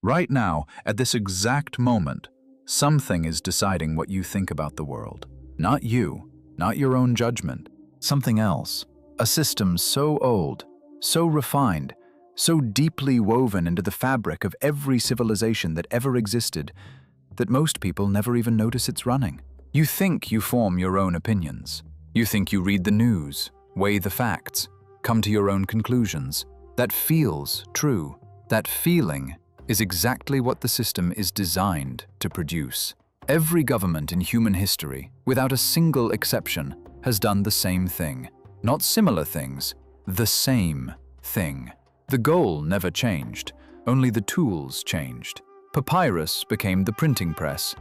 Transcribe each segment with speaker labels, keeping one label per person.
Speaker 1: Right now, at this exact moment, something is deciding what you think about the world. Not you, not your own judgment. Something else. A system so old, so refined, so deeply woven into the fabric of every civilization that ever existed, that most people never even notice it's running. You think you form your own opinions. You think you read the news, weigh the facts, come to your own conclusions. That feels true. That feeling is exactly what the system is designed to produce. Every government in human history, without a single exception, has done the same thing. Not similar things, the same thing. The goal never changed, only the tools changed. Papyrus became the printing press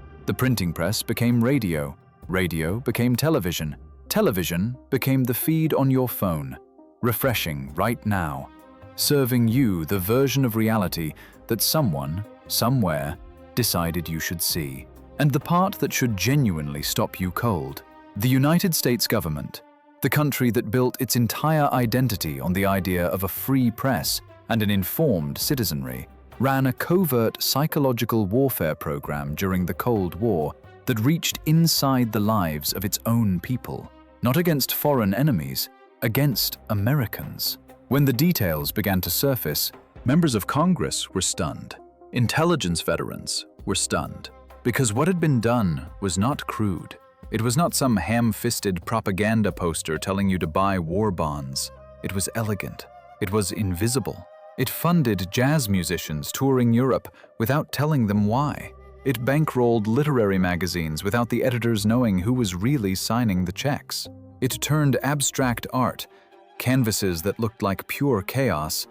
Speaker 1: became radio, radio became television, television became the feed on your phone, refreshing right now, serving you the version of reality that someone, somewhere, decided you should see. And the part that should genuinely stop you cold. The United States government, the country that built its entire identity on the idea of a free press and an informed citizenry, ran a covert psychological warfare program during the Cold War that reached inside the lives of its own people, not against foreign enemies, against Americans. When the details began to surface, members of Congress were stunned. Intelligence veterans were stunned. Because what had been done was not crude. It was not some ham-fisted propaganda poster telling you to buy war bonds. It was elegant. It was invisible. It funded jazz musicians touring Europe without telling them why. It bankrolled literary magazines without the editors knowing who was really signing the checks. It turned abstract art, canvases that looked like pure chaos,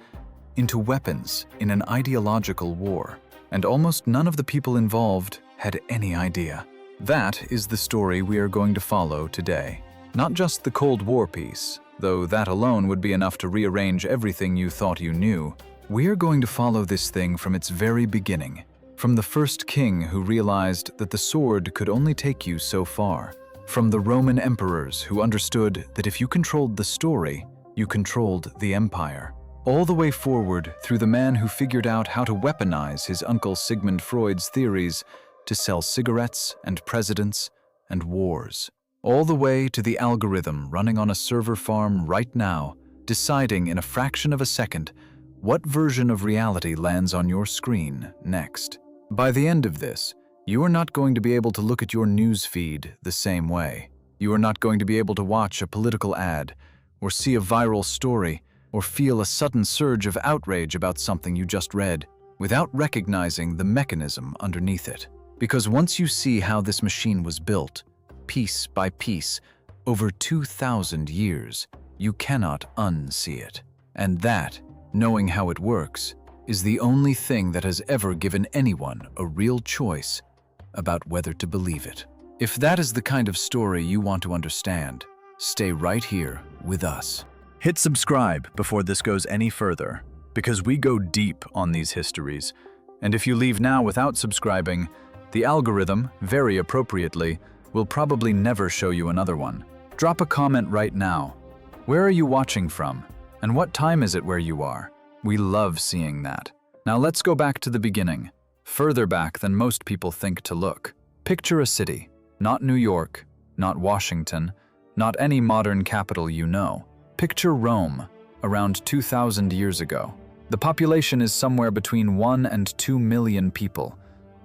Speaker 1: into weapons in an ideological war. And almost none of the people involved had any idea. That is the story we are going to follow today. Not just the Cold War piece, though that alone would be enough to rearrange everything you thought you knew. We're going to follow this thing from its very beginning, from the first king who realized that the sword could only take you so far, from the Roman emperors who understood that if you controlled the story, you controlled the empire, all the way forward through the man who figured out how to weaponize his uncle Sigmund Freud's theories to sell cigarettes and presidents and wars. All the way to the algorithm running on a server farm right now, deciding in a fraction of a second what version of reality lands on your screen next. By the end of this, you are not going to be able to look at your news feed the same way. You are not going to be able to watch a political ad, or see a viral story, or feel a sudden surge of outrage about something you just read, without recognizing the mechanism underneath it. Because once you see how this machine was built, piece by piece, over 2,000 years, you cannot unsee it. And that, knowing how it works, is the only thing that has ever given anyone a real choice about whether to believe it. If that is the kind of story you want to understand, stay right here with us. Hit subscribe before this goes any further, because we go deep on these histories. And if you leave now without subscribing, the algorithm, very appropriately, will probably never show you another one. Drop a comment right now. Where are you watching from? And what time is it where you are? We love seeing that. Now let's go back to the beginning, further back than most people think to look. Picture a city, not New York, not Washington, not any modern capital you know. Picture Rome, around 2,000 years ago. The population is somewhere between 1 and 2 million people,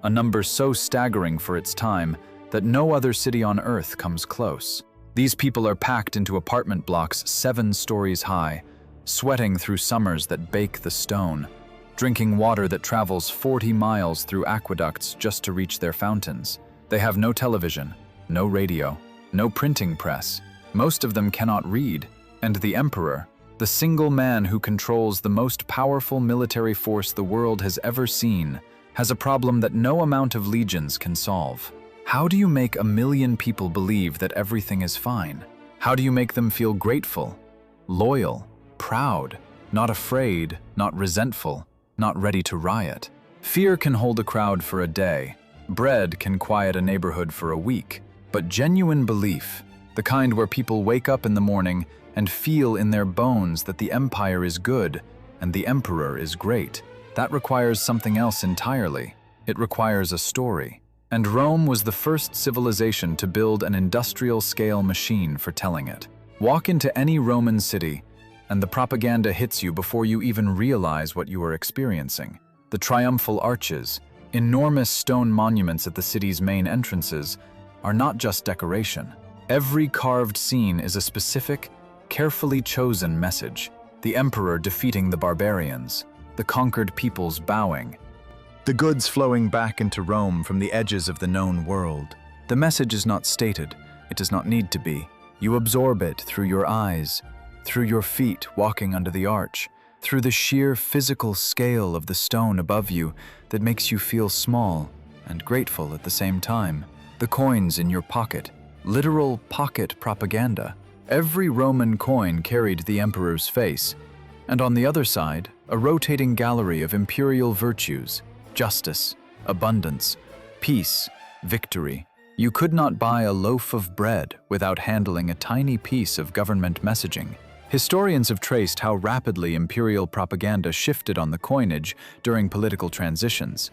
Speaker 1: a number so staggering for its time that no other city on Earth comes close. These people are packed into apartment blocks 7 stories high, sweating through summers that bake the stone, drinking water that travels 40 miles through aqueducts just to reach their fountains. They have no television, no radio, no printing press. Most of them cannot read, and the emperor, the single man who controls the most powerful military force the world has ever seen, has a problem that no amount of legions can solve. How do you make 1 million people believe that everything is fine? How do you make them feel grateful, loyal, proud, not afraid, not resentful, not ready to riot? Fear can hold a crowd for a day. Bread can quiet a neighborhood for a week. But genuine belief, the kind where people wake up in the morning and feel in their bones that the empire is good and the emperor is great, That requires something else entirely. It requires a story. And Rome was the first civilization to build an industrial-scale machine for telling it. Walk into any Roman city, and the propaganda hits you before you even realize what you are experiencing. The triumphal arches, enormous stone monuments at the city's main entrances, are not just decoration. Every carved scene is a specific, carefully chosen message. The emperor defeating the barbarians, the conquered peoples bowing, the goods flowing back into Rome from the edges of the known world. The message is not stated. It does not need to be. You absorb it through your eyes, through your feet walking under the arch, through the sheer physical scale of the stone above you that makes you feel small and grateful at the same time. The coins in your pocket, literal pocket propaganda. Every Roman coin carried the emperor's face, and on the other side, a rotating gallery of imperial virtues, justice, abundance, peace, victory. You could not buy a loaf of bread without handling a tiny piece of government messaging. Historians have traced how rapidly imperial propaganda shifted on the coinage during political transitions.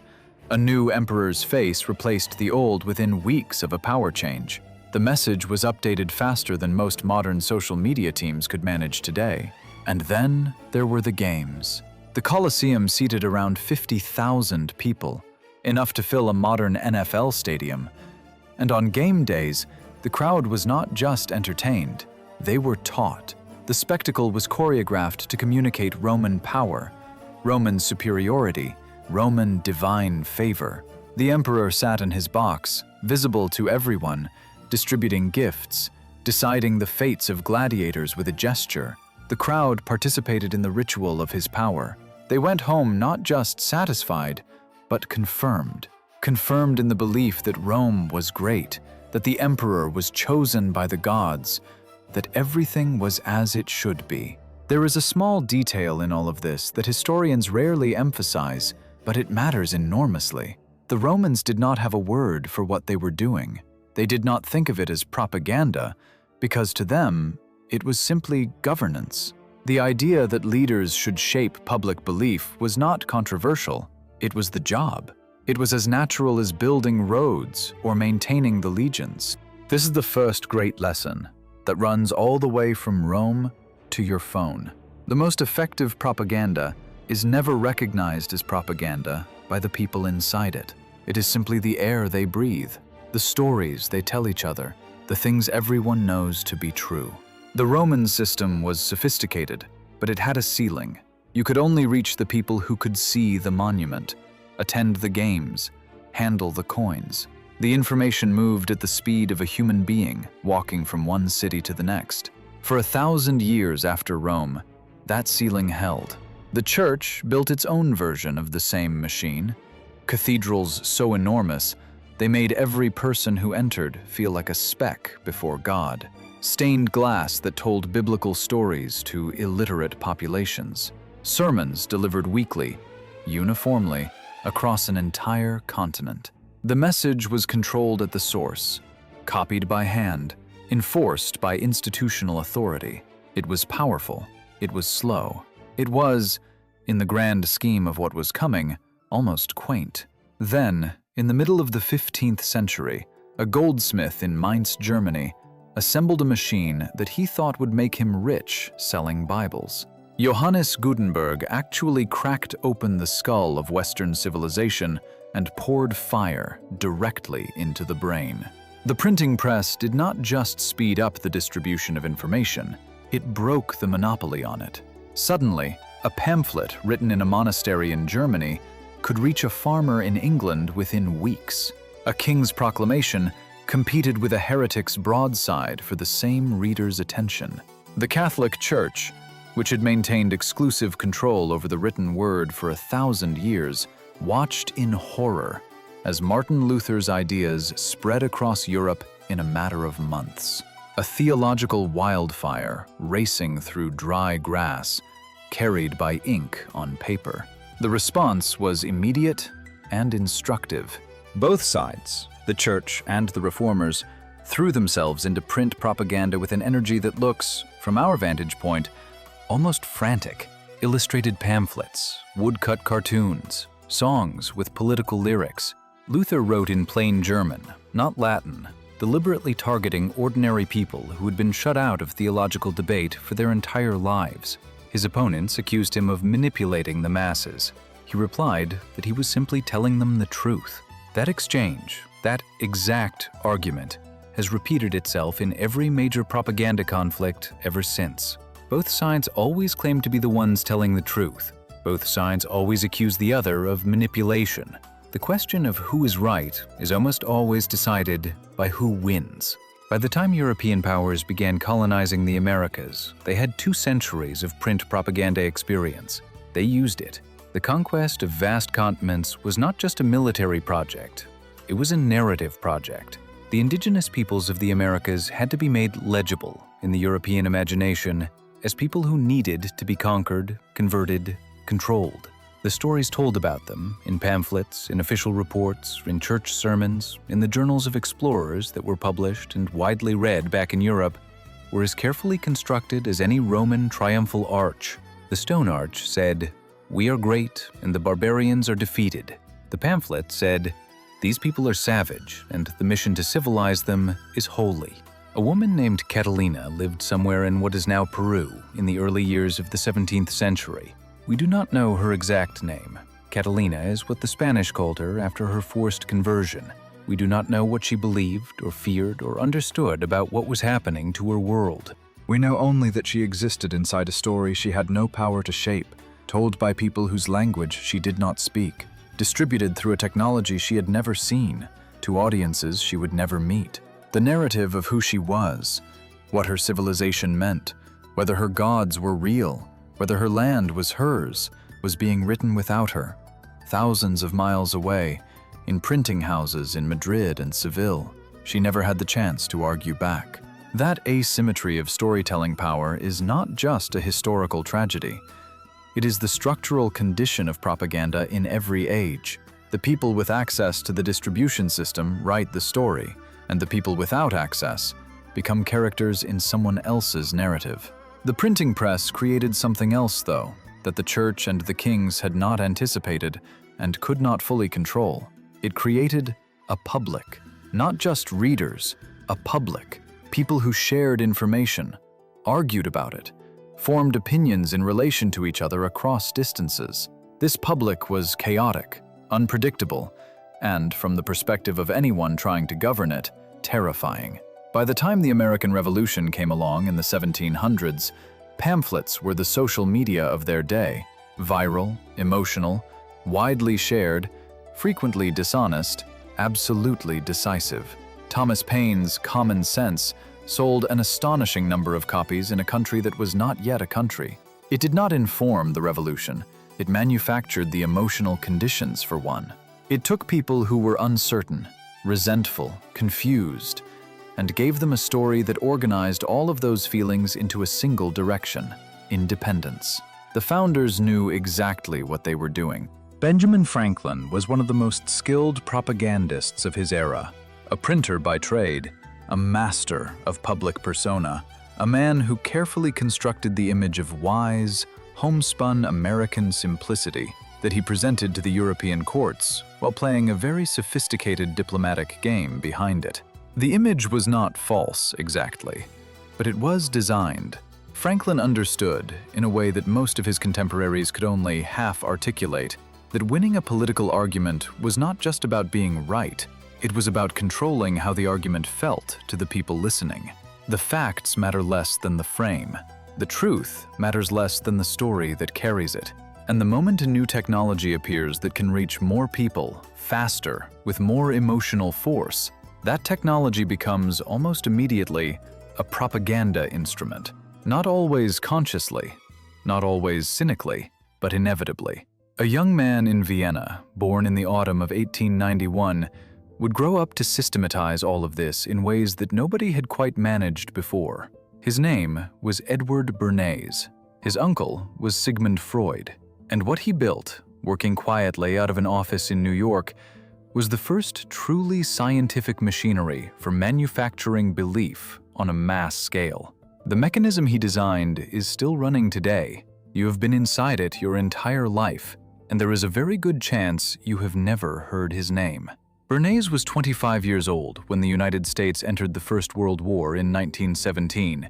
Speaker 1: A new emperor's face replaced the old within weeks of a power change. The message was updated faster than most modern social media teams could manage today. And then there were the games. The Colosseum seated around 50,000 people, enough to fill a modern NFL stadium. And on game days, the crowd was not just entertained, they were taught. The spectacle was choreographed to communicate Roman power, Roman superiority, Roman divine favor. The emperor sat in his box, visible to everyone, distributing gifts, deciding the fates of gladiators with a gesture. The crowd participated in the ritual of his power. They went home not just satisfied, but confirmed. Confirmed in the belief that Rome was great, that the emperor was chosen by the gods, that everything was as it should be. There is a small detail in all of this that historians rarely emphasize, but it matters enormously. The Romans did not have a word for what they were doing. They did not think of it as propaganda, because to them, it was simply governance. The idea that leaders should shape public belief was not controversial. It was the job. It was as natural as building roads or maintaining the legions. This is the first great lesson that runs all the way from Rome to your phone. The most effective propaganda is never recognized as propaganda by the people inside it. It is simply the air they breathe, the stories they tell each other, the things everyone knows to be true. The Roman system was sophisticated, but it had a ceiling. You could only reach the people who could see the monument, attend the games, handle the coins. The information moved at the speed of a human being walking from one city to the next. For 1,000 years after Rome, that ceiling held. The church built its own version of the same machine. Cathedrals so enormous, they made every person who entered feel like a speck before God. Stained glass that told biblical stories to illiterate populations. Sermons delivered weekly, uniformly, across an entire continent. The message was controlled at the source, copied by hand, enforced by institutional authority. It was powerful. It was slow. It was, in the grand scheme of what was coming, almost quaint. Then, in the middle of the 15th century, a goldsmith in Mainz, Germany, assembled a machine that he thought would make him rich selling Bibles. Johannes Gutenberg actually cracked open the skull of Western civilization and poured fire directly into the brain. The printing press did not just speed up the distribution of information, it broke the monopoly on it. Suddenly, a pamphlet written in a monastery in Germany could reach a farmer in England within weeks. A king's proclamation competed with a heretic's broadside for the same reader's attention. The Catholic Church, which had maintained exclusive control over the written word for 1,000 years, watched in horror as Martin Luther's ideas spread across Europe in a matter of months. A theological wildfire racing through dry grass, carried by ink on paper. The response was immediate and instructive. Both sides, the church and the reformers, threw themselves into print propaganda with an energy that looks, from our vantage point, almost frantic. illustrated pamphlets, woodcut cartoons, songs with political lyrics. Luther wrote in plain German, not Latin, deliberately targeting ordinary people who had been shut out of theological debate for their entire lives. His opponents accused him of manipulating the masses. He replied that he was simply telling them the truth. That exchange, that exact argument, has repeated itself in every major propaganda conflict ever since. Both sides always claim to be the ones telling the truth. Both sides always accuse the other of manipulation. The question of who is right is almost always decided by who wins. By the time European powers began colonizing the Americas, they had 2 centuries of print propaganda experience. They used it. The conquest of vast continents was not just a military project, it was a narrative project. The indigenous peoples of the Americas had to be made legible in the European imagination as people who needed to be conquered, converted, controlled. The stories told about them, in pamphlets, in official reports, in church sermons, in the journals of explorers that were published and widely read back in Europe, were as carefully constructed as any Roman triumphal arch. The stone arch said, "We are great and the barbarians are defeated." The pamphlet said, "These people are savage and the mission to civilize them is holy." A woman named Catalina lived somewhere in what is now Peru in the early years of the 17th century. We do not know her exact name. Catalina is what the Spanish called her after her forced conversion. We do not know what she believed or feared or understood about what was happening to her world.
Speaker 2: We know only that she existed inside a story she had no power to shape, told by people whose language she did not speak, distributed through a technology she had never seen, to audiences she would never meet. The narrative of who she was, what her civilization meant, whether her gods were real, whether her land was hers, was being written without her, thousands of miles away, in printing houses in Madrid and Seville. She never had the chance to argue back. That asymmetry of storytelling power is not just a historical tragedy. It is the structural condition of propaganda in every age. The people with access to the distribution system write the story, and the people without access become characters in someone else's narrative. The printing press created something else, though, that the church and the kings had not anticipated and could not fully control. It created a public, not just readers, a public, people who shared information, argued about it, formed opinions in relation to each other across distances. This public was chaotic, unpredictable, and, from the perspective of anyone trying to govern it, terrifying. By the time the American Revolution came along in the 1700s, pamphlets were the social media of their day, viral, emotional, widely shared, frequently dishonest, absolutely decisive. Thomas Paine's Common Sense sold an astonishing number of copies in a country that was not yet a country. It did not inform the revolution, it manufactured the emotional conditions for one. It took people who were uncertain, resentful, confused, and gave them a story that organized all of those feelings into a single direction: independence. The founders knew exactly what they were doing. Benjamin Franklin was one of the most skilled propagandists of his era, a printer by trade, a master of public persona, a man who carefully constructed the image of wise, homespun American simplicity that he presented to the European courts while playing a very sophisticated diplomatic game behind it. The image was not false exactly, but it was designed. Franklin understood, in a way that most of his contemporaries could only half articulate, that winning a political argument was not just about being right, it was about controlling how the argument felt to the people listening. The facts matter less than the frame. The truth matters less than the story that carries it. And the moment a new technology appears that can reach more people, faster, with more emotional force, that technology becomes almost immediately a propaganda instrument. Not always consciously, not always cynically, but inevitably. A young man in Vienna, born in the autumn of 1891, would grow up to systematize all of this in ways that nobody had quite managed before. His name was Edward Bernays. His uncle was Sigmund Freud. And what he built, working quietly out of an office in New York, was the first truly scientific machinery for manufacturing belief on a mass scale. The mechanism he designed is still running today. You have been inside it your entire life, and there is a very good chance you have never heard his name. Bernays was 25 years old when the United States entered the First World War in 1917,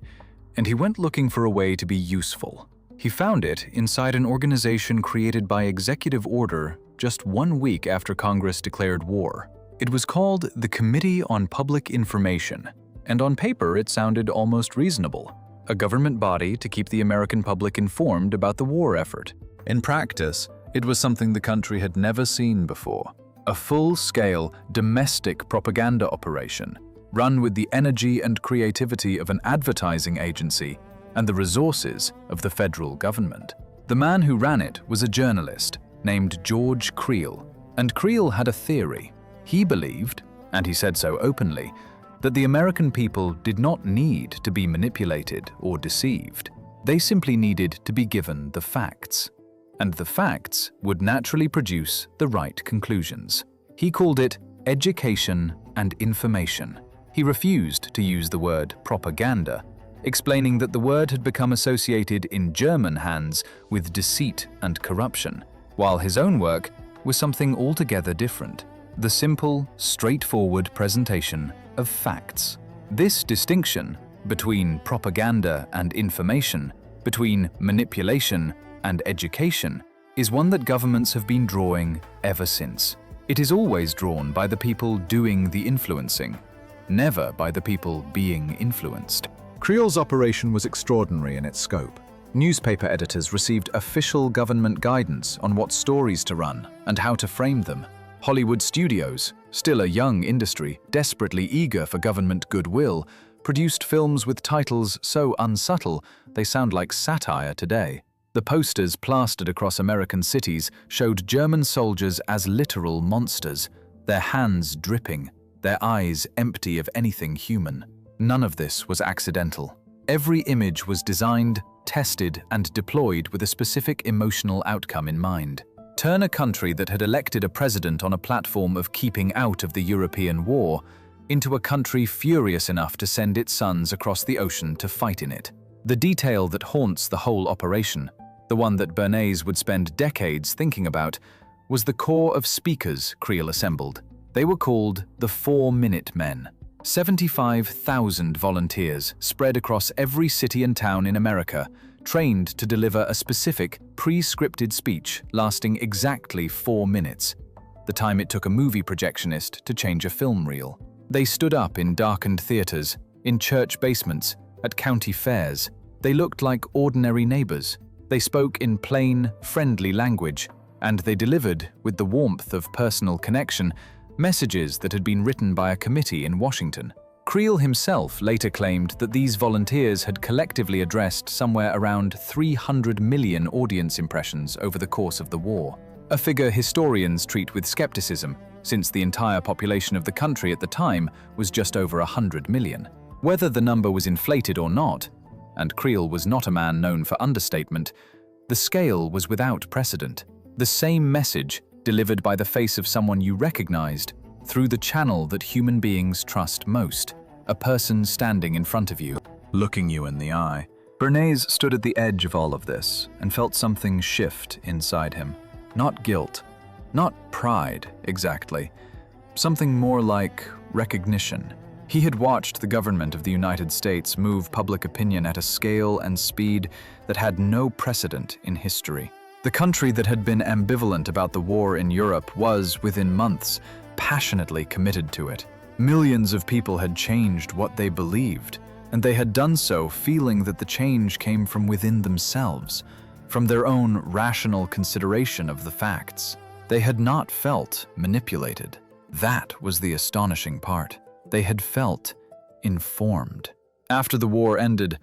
Speaker 2: and he went looking for a way to be useful. He found it inside an organization created by executive order just 1 week after Congress declared war. It was called the Committee on Public Information, and on paper it sounded almost reasonable. A government body to keep the American public informed about the war effort. In practice, it was something the country had never seen before. A full-scale domestic propaganda operation, run with the energy and creativity of an advertising agency and the resources of the federal government. The man who ran it was a journalist named George Creel, and Creel had a theory. He believed, and he said so openly, that the American people did not need to be manipulated or deceived. They simply needed to be given the facts, and the facts would naturally produce the right conclusions. He called it education and information. He refused to use the word propaganda, explaining that the word had become associated in German hands with deceit and corruption, while his own work was something altogether different: the simple, straightforward presentation of facts. This distinction between propaganda and information, between manipulation and education, is one that governments have been drawing ever since. It is always drawn by the people doing the influencing, never by the people being influenced. Creel's operation was extraordinary in its scope. Newspaper editors received official government guidance on what stories to run and how to frame them. Hollywood studios, still a young industry, desperately eager for government goodwill, produced films with titles so unsubtle they sound like satire today. The posters plastered across American cities showed German soldiers as literal monsters, their hands dripping, their eyes empty of anything human. None of this was accidental. Every image was designed, tested, and deployed with a specific emotional outcome in mind. Turn a country that had elected a president on a platform of keeping out of the European war into a country furious enough to send its sons across the ocean to fight in it. The detail that haunts the whole operation, the one that Bernays would spend decades thinking about, was the corps of speakers Creel assembled. They were called the 4-Minute Men. 75,000 volunteers spread across every city and town in America, trained to deliver a specific, pre-scripted speech lasting exactly 4 minutes, the time it took a movie projectionist to change a film reel. They stood up in darkened theaters, in church basements, at county fairs. They looked like ordinary neighbors. They spoke in plain, friendly language, and they delivered, with the warmth of personal connection, messages that had been written by a committee in Washington. Creel himself later claimed that these volunteers had collectively addressed somewhere around 300 million audience impressions over the course of the war, a figure historians treat with skepticism, since the entire population of the country at the time was just over 100 million. Whether the number was inflated or not, and Creel was not a man known for understatement, the scale was without precedent. The same message, delivered by the face of someone you recognized, through the channel that human beings trust most, a person standing in front of you, looking you in the eye. Bernays stood at the edge of all of this and felt something shift inside him. Not guilt, not pride exactly, something more like recognition. He had watched the government of the United States move public opinion at a scale and speed that had no precedent in history. The country that had been ambivalent about the war in Europe was, within months, passionately committed to it. Millions of people had changed what they believed, and they had done so feeling that the change came from within themselves, from their own rational consideration of the facts. They had not felt manipulated. That was the astonishing part. They had felt informed. After the war ended,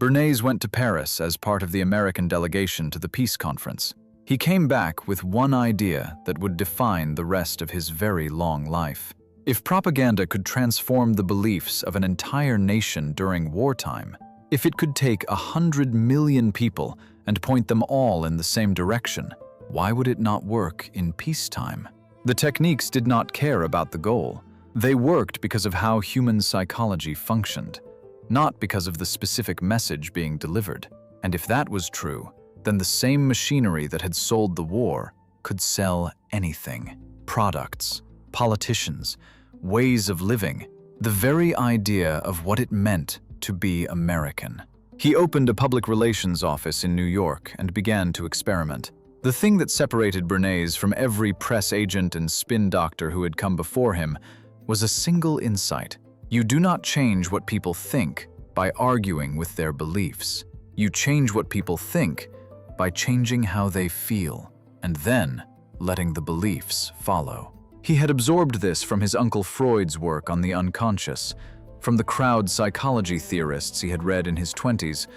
Speaker 2: Bernays went to Paris as part of the American delegation to the peace conference. He came back with one idea that would define the rest of his very long life. If propaganda could transform the beliefs of an entire nation during wartime, if it could take 100 million people and point them all in the same direction, why would it not work in peacetime? The techniques did not care about the goal. They worked because of how human psychology functioned, not because of the specific message being delivered. And if that was true, then the same machinery that had sold the war could sell anything. Products, politicians, ways of living, the very idea of what it meant to be American. He opened a public relations office in New York and began to experiment. The thing that separated Bernays from every press agent and spin doctor who had come before him was a single insight. You do not change what people think by arguing with their beliefs. You change what people think by changing how they feel, and then letting the beliefs follow. He had absorbed this from his Uncle Freud's work on the unconscious, from the crowd psychology theorists he had read in his 20s,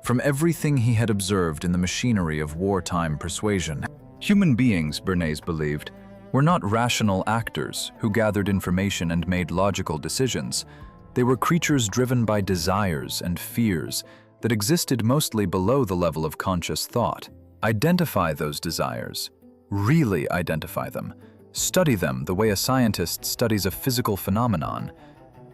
Speaker 2: from everything he had observed in the machinery of wartime persuasion. Human beings, Bernays believed, were not rational actors who gathered information and made logical decisions. They were creatures driven by desires and fears that existed mostly below the level of conscious thought. Identify those desires. Really identify them. Study them the way a scientist studies a physical phenomenon,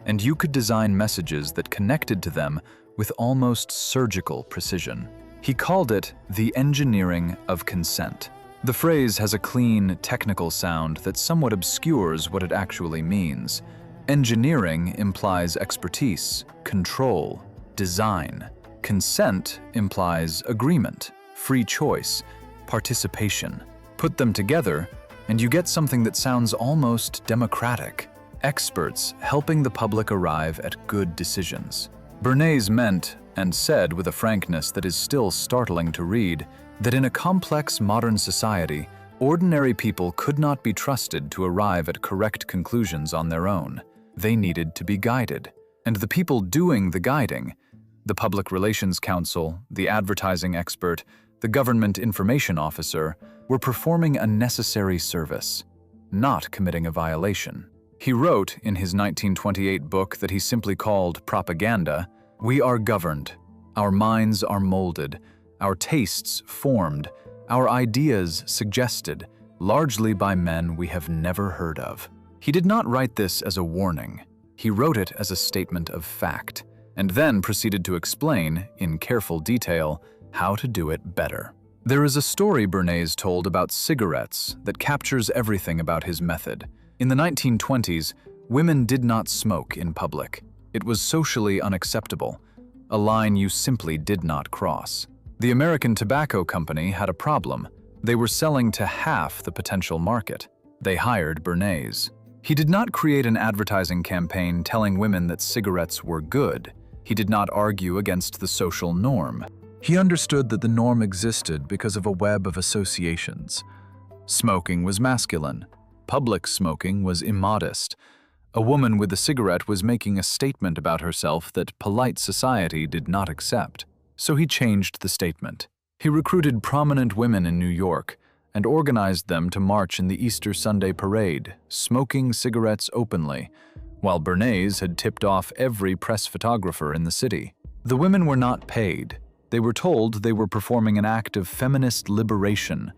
Speaker 2: and you could design messages that connected to them with almost surgical precision. He called it the engineering of consent. The phrase has a clean, technical sound that somewhat obscures what it actually means. Engineering implies expertise, control, design. Consent implies agreement, free choice, participation. Put them together, and you get something that sounds almost democratic. Experts helping the public arrive at good decisions. Bernays meant and said with a frankness that is still startling to read that in a complex modern society, ordinary people could not be trusted to arrive at correct conclusions on their own. They needed to be guided. And the people doing the guiding, the public relations counsel, the advertising expert, the government information officer, were performing a necessary service, not committing a violation. He wrote in his 1928 book that he simply called Propaganda, "We are governed, our minds are molded, our tastes formed, our ideas suggested, largely by men we have never heard of." He did not write this as a warning. He wrote it as a statement of fact, and then proceeded to explain, in careful detail, how to do it better. There is a story Bernays told about cigarettes that captures everything about his method. In the 1920s, women did not smoke in public. It was socially unacceptable, a line you simply did not cross. The American Tobacco Company had a problem. They were selling to half the potential market. They hired Bernays. He did not create an advertising campaign telling women that cigarettes were good. He did not argue against the social norm. He understood that the norm existed because of a web of associations. Smoking was masculine. Public smoking was immodest. A woman with a cigarette was making a statement about herself that polite society did not accept. So he changed the statement. He recruited prominent women in New York and organized them to march in the Easter Sunday parade, smoking cigarettes openly, while Bernays had tipped off every press photographer in the city. The women were not paid. They were told they were performing an act of feminist liberation,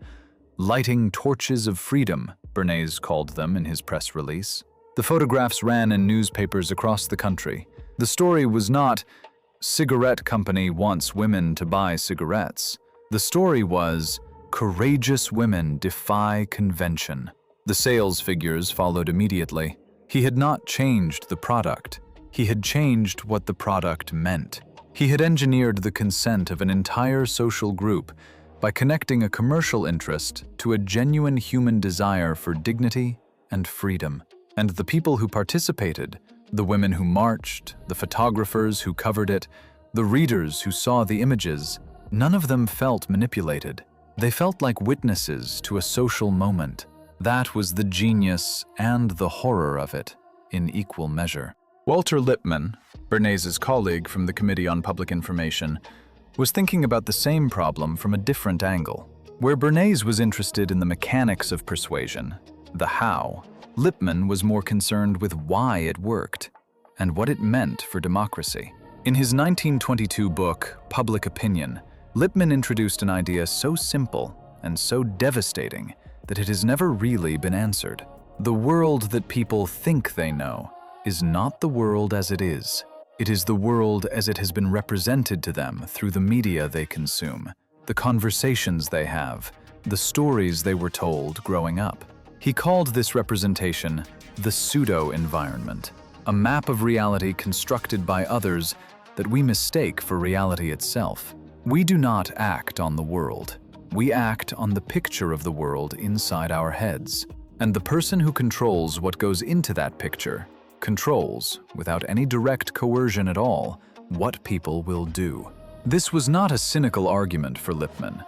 Speaker 2: lighting torches of freedom, Bernays called them in his press release. The photographs ran in newspapers across the country. The story was not, "Cigarette company wants women to buy cigarettes." The story was, "Courageous women defy convention." The sales figures followed immediately. He had not changed the product. He had changed what the product meant. He had engineered the consent of an entire social group by connecting a commercial interest to a genuine human desire for dignity and freedom. And the people who participated, the women who marched, the photographers who covered it, the readers who saw the images, none of them felt manipulated. They felt like witnesses to a social moment. That was the genius and the horror of it, in equal measure. Walter Lippmann, Bernays' colleague from the Committee on Public Information, was thinking about the same problem from a different angle. Where Bernays was interested in the mechanics of persuasion, the how, Lippmann was more concerned with why it worked and what it meant for democracy. In his 1922 book, Public Opinion, Lippmann introduced an idea so simple and so devastating that it has never really been answered. The world that people think they know is not the world as it is. It is the world as it has been represented to them through the media they consume. the conversations they have, the stories they were told growing up. He called this representation the pseudo-environment, a map of reality constructed by others that we mistake for reality itself. We do not act on the world. We act on the picture of the world inside our heads. And the person who controls what goes into that picture controls, without any direct coercion at all, what people will do. This was not a cynical argument for Lippmann,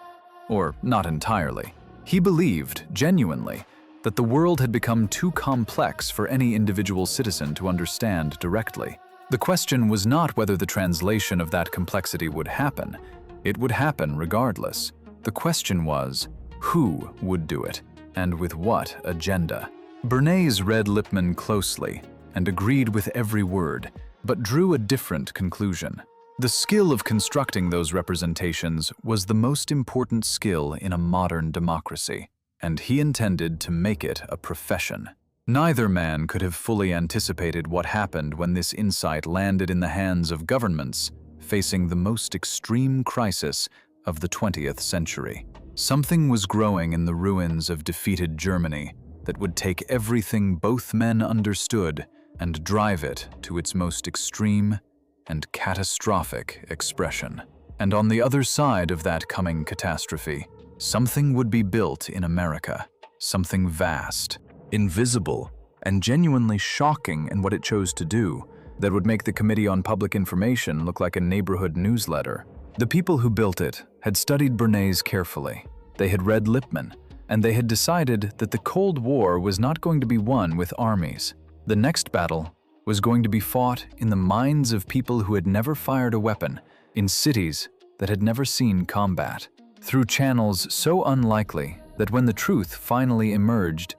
Speaker 2: or not entirely. He believed, genuinely, that the world had become too complex for any individual citizen to understand directly. The question was not whether the translation of that complexity would happen. It would happen regardless. The question was, who would do it, and with what agenda? Bernays read Lippmann closely and agreed with every word, but drew a different conclusion. The skill of constructing those representations was the most important skill in a modern democracy, and he intended to make it a profession. Neither man could have fully anticipated what happened when this insight landed in the hands of governments facing the most extreme crisis of the 20th century. Something was growing in the ruins of defeated Germany that would take everything both men understood and drive it to its most extreme and catastrophic expression. And on the other side of that coming catastrophe, something would be built in America, something vast, invisible, and genuinely shocking in what it chose to do, that would make the Committee on Public Information look like a neighborhood newsletter. The people who built it had studied Bernays carefully. They had read Lippmann, and they had decided that the Cold War was not going to be won with armies. The next battle was going to be fought in the minds of people who had never fired a weapon, in cities that had never seen combat, through channels so unlikely that when the truth finally emerged,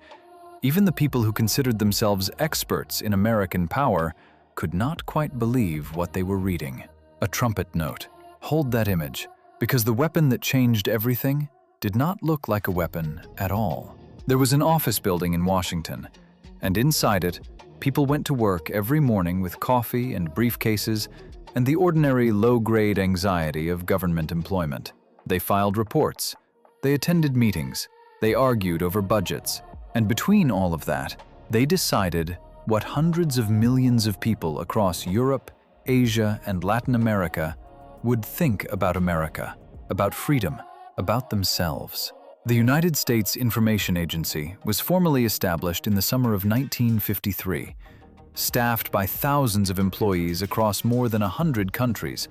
Speaker 2: even the people who considered themselves experts in American power could not quite believe what they were reading. A trumpet note. Hold that image, because the weapon that changed everything did not look like a weapon at all. There was an office building in Washington, and inside it, people went to work every morning with coffee and briefcases and the ordinary low-grade anxiety of government employment. They filed reports, they attended meetings, they argued over budgets, and between all of that, they decided what hundreds of millions of people across Europe, Asia, and Latin America would think about America, about freedom, about themselves. The United States Information Agency was formally established in the summer of 1953, staffed by thousands of employees across more than 100 countries,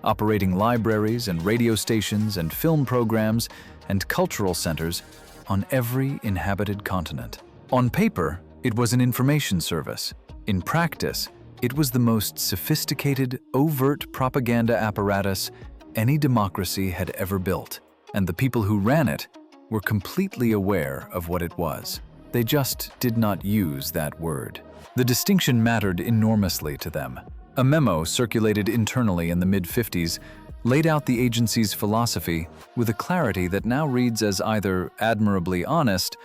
Speaker 2: operating libraries and radio stations and film programs and cultural centers on every inhabited continent. On paper, it was an information service. In practice, it was the most sophisticated, overt propaganda apparatus any democracy had ever built, and the people who ran it were completely aware of what it was. They just did not use that word. The distinction mattered enormously to them. A memo circulated internally in the mid-50s laid out the agency's philosophy with a clarity that now reads as either admirably honest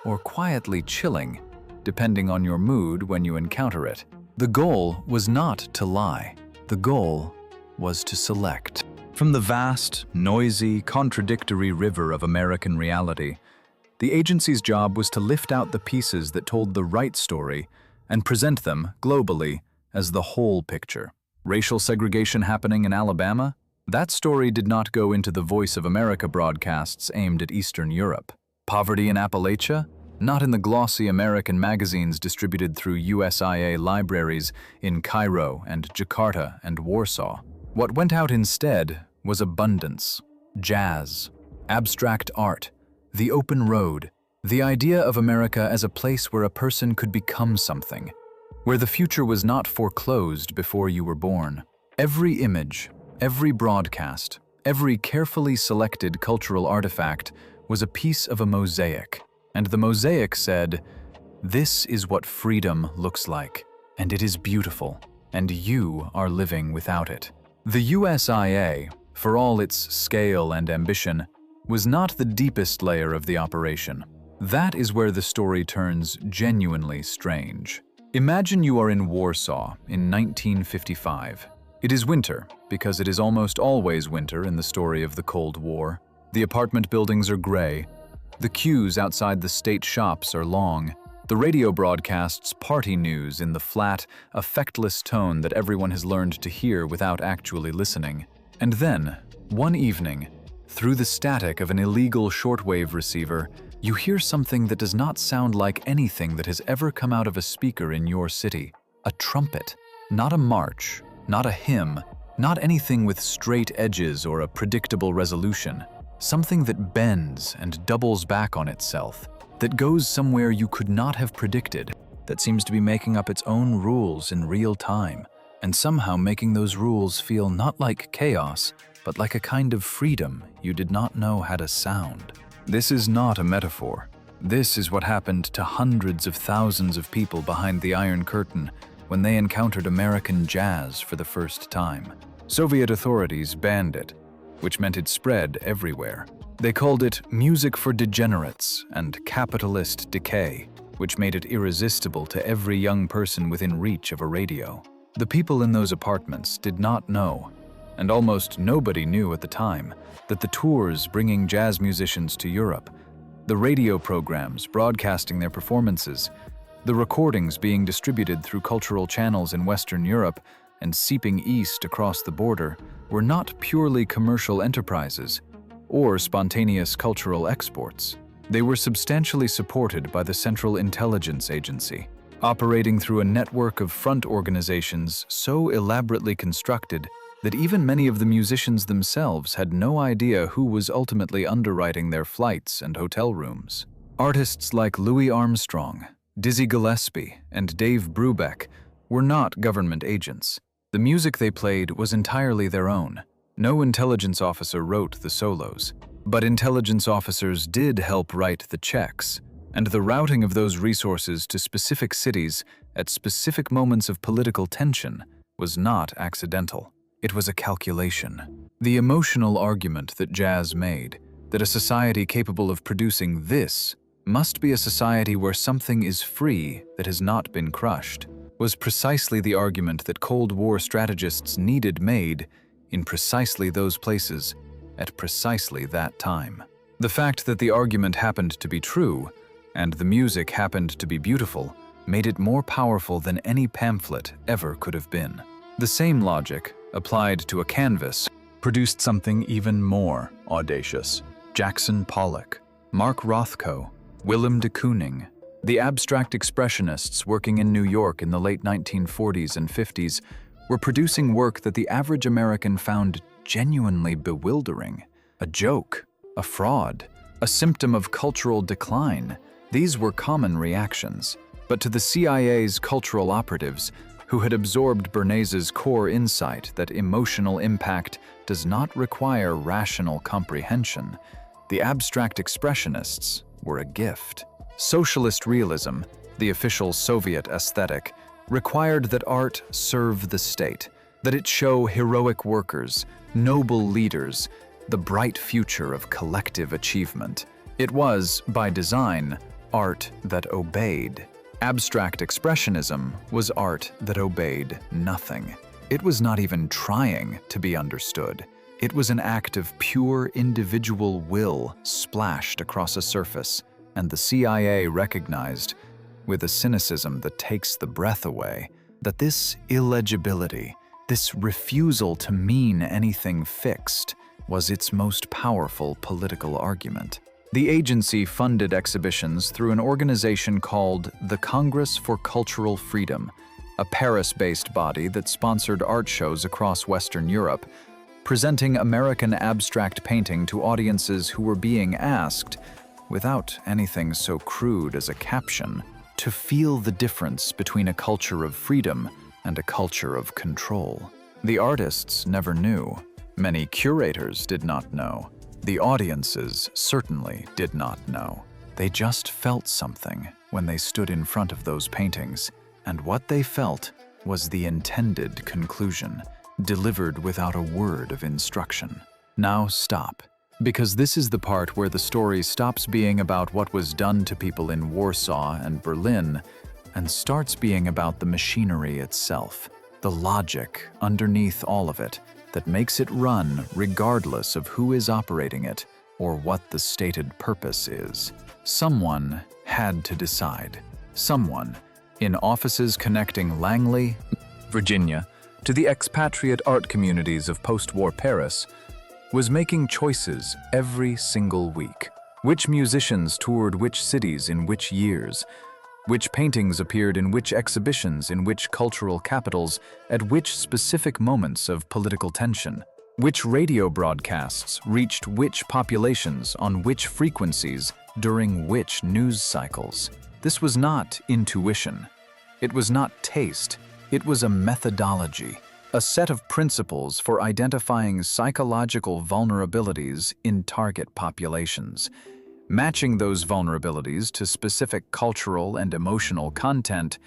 Speaker 2: or quietly chilling, depending on your mood when you encounter it. The goal was not to lie. The goal was to select. From the vast, noisy, contradictory river of American reality, the agency's job was to lift out the pieces that told the right story and present them, globally, as the whole picture. Racial segregation happening in Alabama? That story did not go into the Voice of America broadcasts aimed at Eastern Europe. Poverty in Appalachia? Not in the glossy American magazines distributed through USIA libraries in Cairo and Jakarta and Warsaw. What went out instead was abundance, jazz, abstract art, the open road, the idea of America as a place where a person could become something, where the future was not foreclosed before you were born. Every image, every broadcast, every carefully selected cultural artifact was a piece of a mosaic, and the mosaic said, "This is what freedom looks like, and it is beautiful, and you are living without it." The USIA, for all its scale and ambition, was not the deepest layer of the operation. That is where the story turns genuinely strange. Imagine you are in Warsaw in 1955. It is winter, because it is almost always winter in the story of the Cold War. The apartment buildings are gray. The queues outside the state shops are long. The radio broadcasts party news in the flat, affectless tone that everyone has learned to hear without actually listening. And then, one evening, through the static of an illegal shortwave receiver, you hear something that does not sound like anything that has ever come out of a speaker in your city. A trumpet. Not a march, not a hymn, not anything with straight edges or a predictable resolution. Something that bends and doubles back on itself, that goes somewhere you could not have predicted, that seems to be making up its own rules in real time, and somehow making those rules feel not like chaos, but like a kind of freedom you did not know had a sound. This is not a metaphor. This is what happened to hundreds of thousands of people behind the Iron Curtain when they encountered American jazz for the first time. Soviet authorities banned it, which meant it spread everywhere. They called it music for degenerates and capitalist decay, which made it irresistible to every young person within reach of a radio. The people in those apartments did not know, and almost nobody knew at the time, that the tours bringing jazz musicians to Europe, the radio programs broadcasting their performances, the recordings being distributed through cultural channels in Western Europe and seeping east across the border were not purely commercial enterprises or spontaneous cultural exports. They were substantially supported by the Central Intelligence Agency, operating through a network of front organizations so elaborately constructed that even many of the musicians themselves had no idea who was ultimately underwriting their flights and hotel rooms. Artists like Louis Armstrong, Dizzy Gillespie, and Dave Brubeck were not government agents. The music they played was entirely their own. No intelligence officer wrote the solos, but intelligence officers did help write the checks, and the routing of those resources to specific cities at specific moments of political tension was not accidental. It was a calculation. The emotional argument that jazz made, that a society capable of producing this must be a society where something is free that has not been crushed, was precisely the argument that Cold War strategists needed made in precisely those places at precisely that time. The fact that the argument happened to be true and the music happened to be beautiful made it more powerful than any pamphlet ever could have been. The same logic, applied to a canvas, produced something even more audacious. Jackson Pollock, Mark Rothko, Willem de Kooning, the abstract expressionists working in New York in the late 1940s and 50s were producing work that the average American found genuinely bewildering. A joke, a fraud, a symptom of cultural decline. These were common reactions. But to the CIA's cultural operatives, who had absorbed Bernays' core insight that emotional impact does not require rational comprehension, the abstract expressionists were a gift. Socialist realism, the official Soviet aesthetic, required that art serve the state, that it show heroic workers, noble leaders, the bright future of collective achievement. It was, by design, art that obeyed. Abstract expressionism was art that obeyed nothing. It was not even trying to be understood. It was an act of pure individual will splashed across a surface, and the CIA recognized, with a cynicism that takes the breath away, that this illegibility, this refusal to mean anything fixed, was its most powerful political argument. The agency funded exhibitions through an organization called the Congress for Cultural Freedom, a Paris-based body that sponsored art shows across Western Europe, presenting American abstract painting to audiences who were being asked, without anything so crude as a caption, to feel the difference between a culture of freedom and a culture of control. The artists never knew. Many curators did not know. The audiences certainly did not know. They just felt something when they stood in front of those paintings, and what they felt was the intended conclusion, delivered without a word of instruction. Now stop, because this is the part where the story stops being about what was done to people in Warsaw and Berlin and starts being about the machinery itself.
Speaker 1: the logic underneath all of it that makes it run regardless of who is operating it or what the stated purpose is. Someone had to decide. Someone, in offices connecting Langley,
Speaker 2: Virginia, to the expatriate art communities of post-war Paris, was making choices every single week. Which musicians toured which cities in which years, which paintings appeared in which exhibitions in which cultural capitals at which specific moments of political tension, which radio broadcasts reached which populations on which frequencies during which news cycles. This was not intuition. It was not taste. It was a methodology, a set of principles for identifying psychological vulnerabilities in target populations, matching those vulnerabilities to specific cultural and emotional content,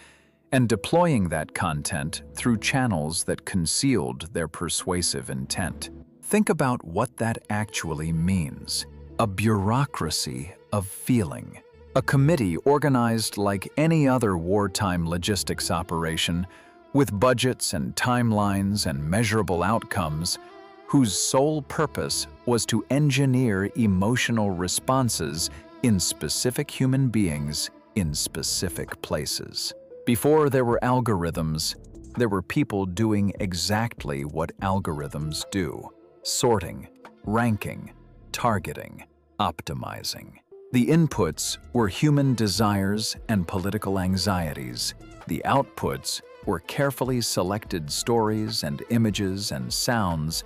Speaker 2: and deploying that content through channels that concealed their persuasive intent. Think about what that actually means. A bureaucracy of feeling. A committee organized like any other wartime logistics operation, with budgets and timelines and measurable outcomes, whose sole purpose was to engineer emotional responses in specific human beings in specific places. Before there were algorithms, there were people doing exactly what algorithms do: sorting, ranking, targeting, optimizing. The inputs were human desires and political anxieties. The outputs were carefully selected stories and images and sounds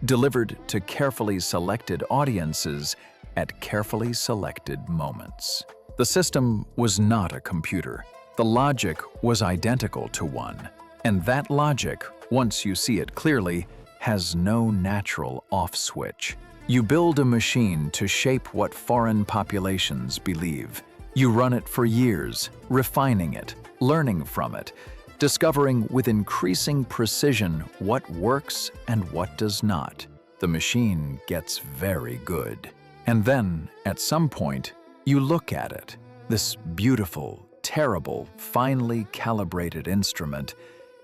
Speaker 2: delivered to carefully selected audiences at carefully selected moments. The system was not a computer. The logic was identical to one, and that logic, once you see it clearly, has no natural off switch. You build a machine to shape what foreign populations believe. You run it for years, refining it, learning from it, discovering with increasing precision what works and what does not. The machine gets very good. And then, at some point, you look at it, this beautiful, terrible, finely calibrated instrument,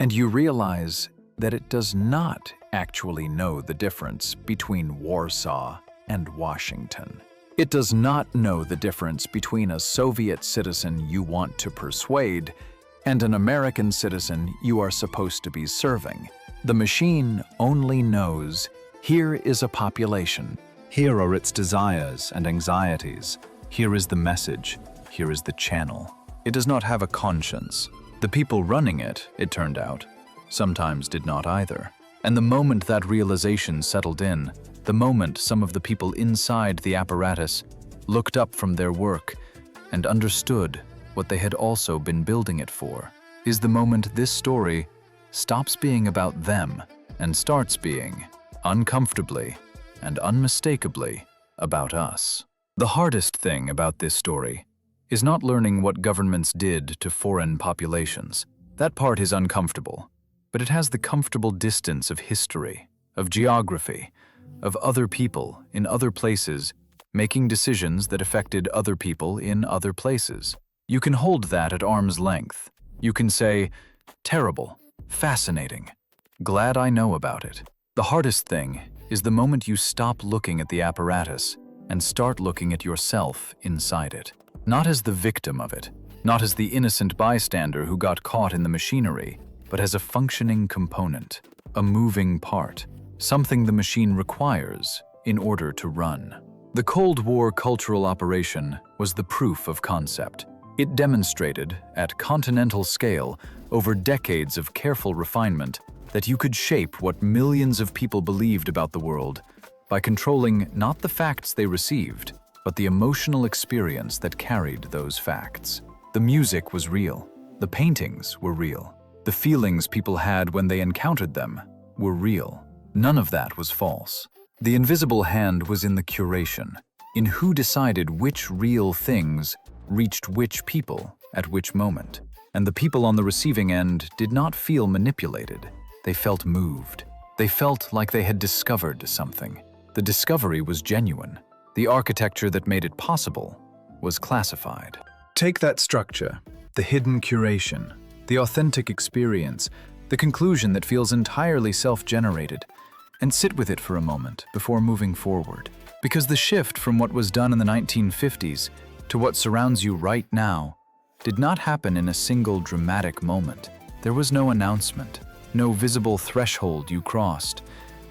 Speaker 2: and you realize that it does not actually know the difference between Warsaw and Washington. It does not know the difference between a Soviet citizen you want to persuade and an American citizen you are supposed to be serving. The machine only knows, here is a population. Here are its desires and anxieties. Here is the message. Here is the channel. It does not have a conscience. The people running it, it turned out, sometimes did not either. And the moment that realization settled in, the moment some of the people inside the apparatus looked up from their work and understood what they had also been building it for, is the moment this story stops being about them and starts being, uncomfortably and unmistakably, about us. The hardest thing about this story is not learning what governments did to foreign populations. That part is uncomfortable, but it has the comfortable distance of history, of geography, of other people in other places making decisions that affected other people in other places. You can hold that at arm's length. You can say, terrible, fascinating, glad I know about it. The hardest thing is the moment you stop looking at the apparatus and start looking at yourself inside it. Not as the victim of it, not as the innocent bystander who got caught in the machinery, but as a functioning component, a moving part, something the machine requires in order to run. The Cold War cultural operation was the proof of concept. It demonstrated, at continental scale, over decades of careful refinement, that you could shape what millions of people believed about the world by controlling not the facts they received, but the emotional experience that carried those facts. The music was real. The paintings were real. The feelings people had when they encountered them were real. None of that was false. The invisible hand was in the curation, in who decided which real things reached which people at which moment. And the people on the receiving end did not feel manipulated. They felt moved. They felt like they had discovered something. The discovery was genuine. The architecture that made it possible was classified. Take that structure, the hidden curation, the authentic experience, the conclusion that feels entirely self-generated, and sit with it for a moment before moving forward. Because the shift from what was done in the 1950s to what surrounds you right now did not happen in a single dramatic moment. There was no announcement, no visible threshold you crossed,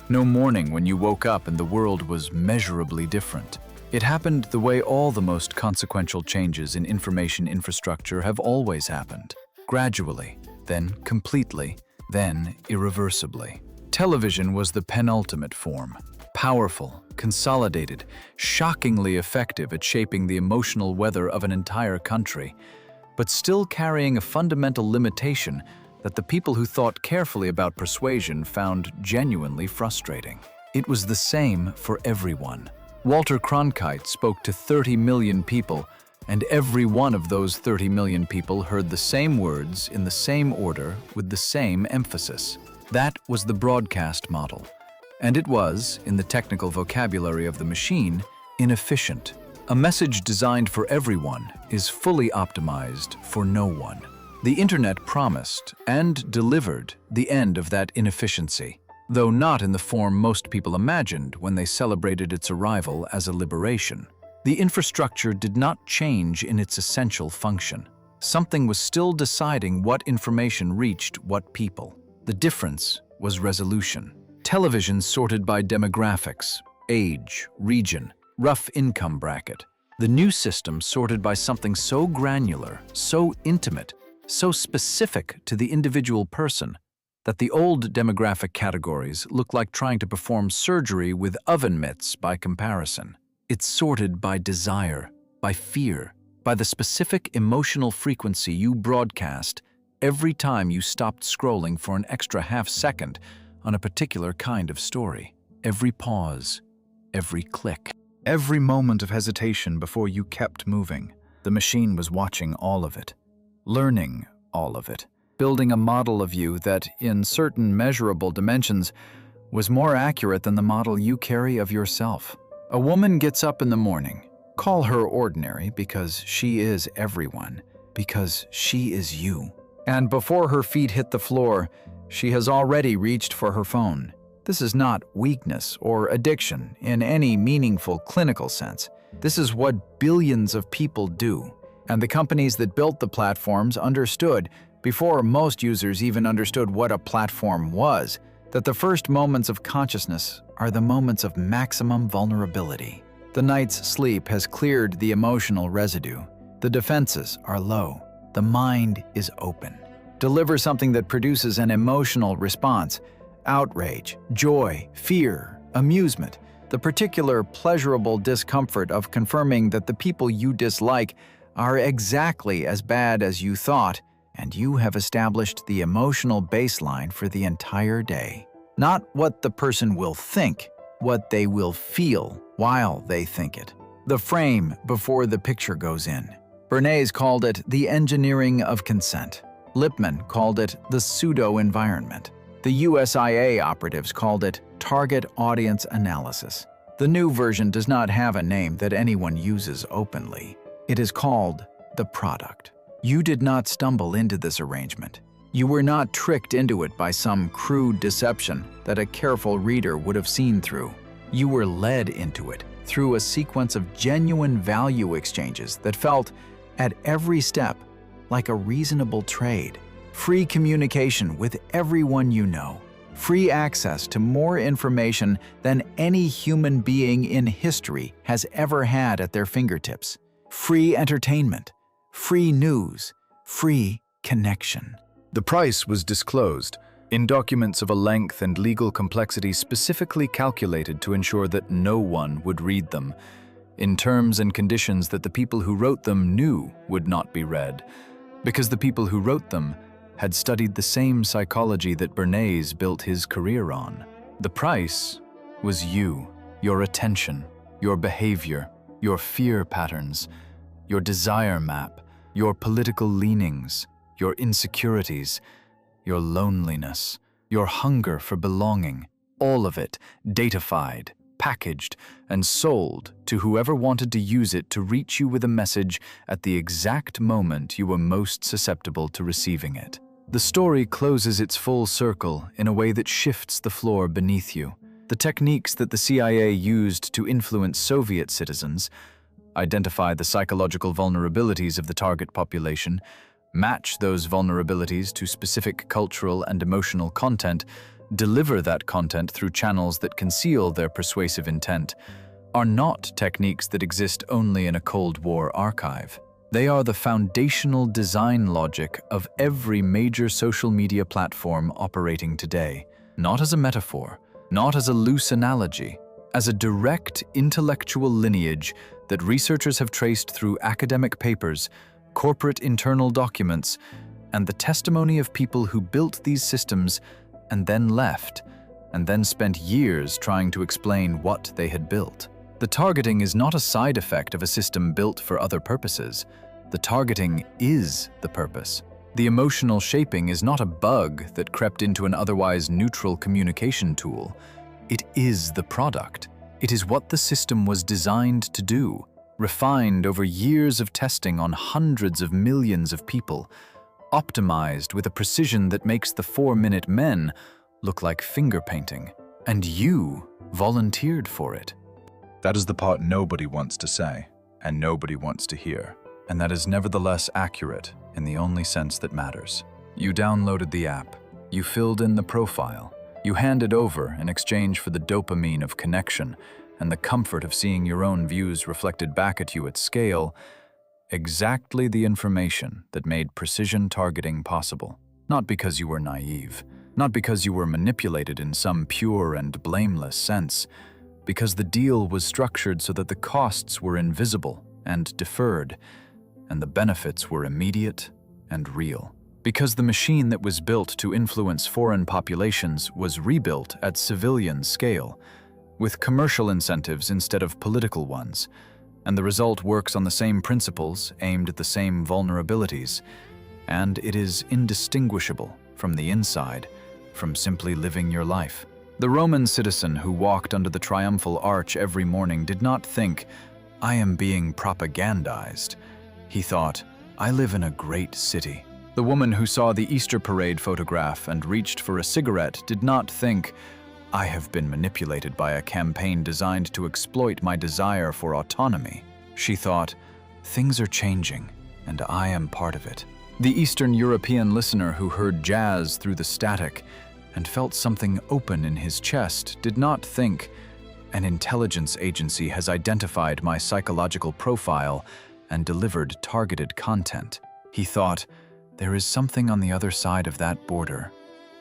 Speaker 2: no morning when you woke up and the world was measurably different. It happened the way all the most consequential changes in information infrastructure have always happened. Gradually, then completely, then irreversibly. Television was the penultimate form. Powerful, consolidated, shockingly effective at shaping the emotional weather of an entire country, but still carrying a fundamental limitation that the people who thought carefully about persuasion found genuinely frustrating. It was the same for everyone. Walter Cronkite spoke to 30 million people, and every one of those 30 million people heard the same words in the same order with the same emphasis. That was the broadcast model, and it was, in the technical vocabulary of the machine, inefficient. A message designed for everyone is fully optimized for no one. The internet promised and delivered the end of that inefficiency, though not in the form most people imagined when they celebrated its arrival as a liberation. The infrastructure did not change in its essential function. Something was still deciding what information reached what people. The difference was resolution. Television sorted by demographics, age, region, rough income bracket. The new system sorted by something so granular, so intimate, so specific to the individual person, that the old demographic categories look like trying to perform surgery with oven mitts by comparison. It's sorted by desire, by fear, by the specific emotional frequency you broadcast every time you stopped scrolling for an extra half second on a particular kind of story. Every pause, every click, every moment of hesitation before you kept moving. The machine was watching all of it, learning all of it, building a model of you that, in certain measurable dimensions, was more accurate than the model you carry of yourself. A woman gets up in the morning. Call her ordinary because she is everyone, because she is you. And before her feet hit the floor, she has already reached for her phone. This is not weakness or addiction in any meaningful clinical sense. This is what billions of people do. And the companies that built the platforms understood, before most users even understood what a platform was, that the first moments of consciousness are the moments of maximum vulnerability. The night's sleep has cleared the emotional residue. The defenses are low. The mind is open. Deliver something that produces an emotional response: outrage, joy, fear, amusement, the particular pleasurable discomfort of confirming that the people you dislike are exactly as bad as you thought, and you have established the emotional baseline for the entire day. Not what the person will think, what they will feel while they think it. The frame before the picture goes in. Bernays called it the engineering of consent. Lippmann called it the pseudo-environment. The USIA operatives called it target audience analysis. The new version does not have a name that anyone uses openly. It is called the product. You did not stumble into this arrangement. You were not tricked into it by some crude deception that a careful reader would have seen through. You were led into it through a sequence of genuine value exchanges that felt, at every step, like a reasonable trade. Free communication with everyone you know. Free access to more information than any human being in history has ever had at their fingertips. Free entertainment. Free news. Free connection.
Speaker 1: The price was disclosed in documents of a length and legal complexity specifically calculated to ensure that no one would read them, in terms and conditions that the people who wrote them knew would not be read, because the people who wrote them had studied the same psychology that Bernays built his career on. The price was you, your attention, your behavior, your fear patterns, your desire map, your political leanings, your insecurities, your loneliness, your hunger for belonging, all of it datafied, packaged, and sold to whoever wanted to use it to reach you with a message at the exact moment you were most susceptible to receiving it.
Speaker 2: The story closes its full circle in a way that shifts the floor beneath you. The techniques that the CIA used to influence Soviet citizens, identify the psychological vulnerabilities of the target population, match those vulnerabilities to specific cultural and emotional content, deliver that content through channels that conceal their persuasive intent, are not techniques that exist only in a Cold War archive. They are the foundational design logic of every major social media platform operating today, not as a metaphor, not as a loose analogy, as a direct intellectual lineage that researchers have traced through academic papers, corporate internal documents, and the testimony of people who built these systems and then left, and then spent years trying to explain what they had built. The targeting is not a side effect of a system built for other purposes. The targeting is the purpose. The emotional shaping is not a bug that crept into an otherwise neutral communication tool. It is the product. It is what the system was designed to do, refined over years of testing on hundreds of millions of people, optimized with a precision that makes the 4-minute men look like finger painting. And you volunteered for it.
Speaker 1: That is the part nobody wants to say, and nobody wants to hear. And that is nevertheless accurate in the only sense that matters. You downloaded the app. You filled in the profile. You handed over in exchange for the dopamine of connection and the comfort of seeing your own views reflected back at you at scale, exactly the information that made precision targeting possible. Not because you were naive, not because you were manipulated in some pure and blameless sense, because the deal was structured so that the costs were invisible and deferred, and the benefits were immediate and real. Because the machine that was built to influence foreign populations was rebuilt at civilian scale, with commercial incentives instead of political ones, and the result works on the same principles aimed at the same vulnerabilities, and it is indistinguishable from the inside from simply living your life. The Roman citizen who walked under the triumphal arch every morning did not think, "I am being propagandized." He thought, "I live in a great city." The woman who saw the Easter parade photograph and reached for a cigarette did not think, "I have been manipulated by a campaign designed to exploit my desire for autonomy." She thought, "Things are changing, and I am part of it." The Eastern European listener who heard jazz through the static and felt something open in his chest did not think, "An intelligence agency has identified my psychological profile and delivered targeted content." He thought, "There is something on the other side of that border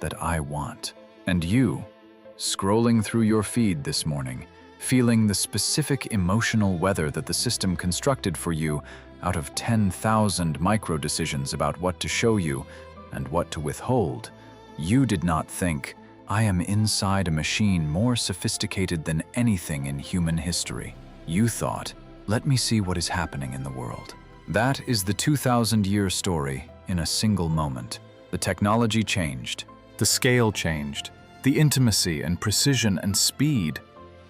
Speaker 1: that I want." And you, scrolling through your feed this morning, feeling the specific emotional weather that the system constructed for you out of 10,000 micro-decisions about what to show you and what to withhold, you did not think, "I am inside a machine more sophisticated than anything in human history." You thought, "Let me see what is happening in the world." That is the 2,000-year story in a single moment. The technology changed. The scale changed. The intimacy and precision and speed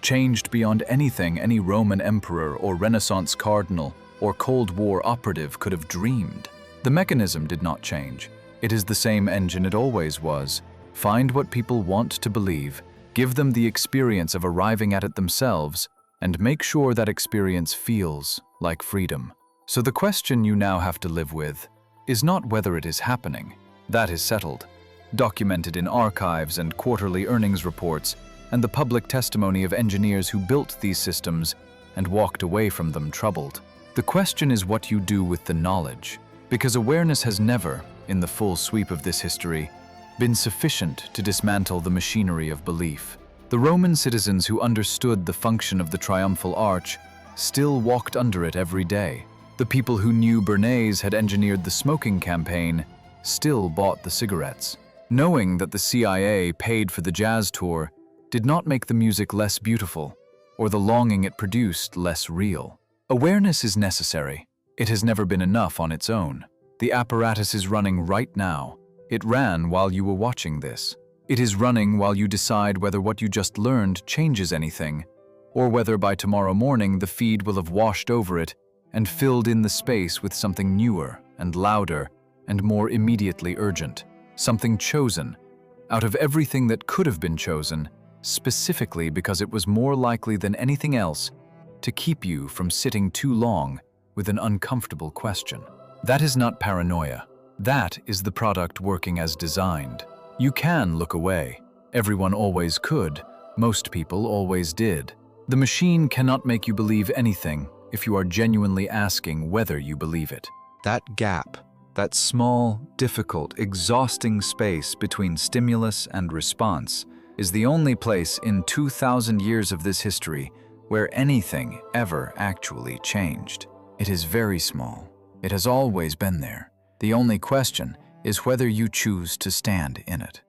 Speaker 1: changed beyond anything any Roman emperor or Renaissance cardinal or Cold War operative could have dreamed. The mechanism did not change. It is the same engine it always was. Find what people want to believe, give them the experience of arriving at it themselves, and make sure that experience feels like freedom. So the question you now have to live with is not whether it is happening. That is settled, documented in archives and quarterly earnings reports, and the public testimony of engineers who built these systems and walked away from them troubled. The question is what you do with the knowledge, because awareness has never, in the full sweep of this history, been sufficient to dismantle the machinery of belief. The Roman citizens who understood the function of the triumphal arch still walked under it every day. The people who knew Bernays had engineered the smoking campaign still bought the cigarettes. Knowing that the CIA paid for the jazz tour did not make the music less beautiful or the longing it produced less real. Awareness is necessary. It has never been enough on its own. The apparatus is running right now. It ran while you were watching this. It is running while you decide whether what you just learned changes anything, or whether by tomorrow morning the feed will have washed over it and filled in the space with something newer and louder and more immediately urgent.
Speaker 2: something chosen, out of everything that could have been chosen, specifically because it was more likely than anything else to keep you from sitting too long with an uncomfortable question. That is not paranoia. That is the product working as designed. You can look away. Everyone always could. Most people always did. The machine cannot make you believe anything if you are genuinely asking whether you believe it. That gap, that small, difficult, exhausting space between stimulus and response, is the only place in 2,000 years of this history where anything ever actually changed. It is very small. It has always been there. The only question is whether you choose to stand in it.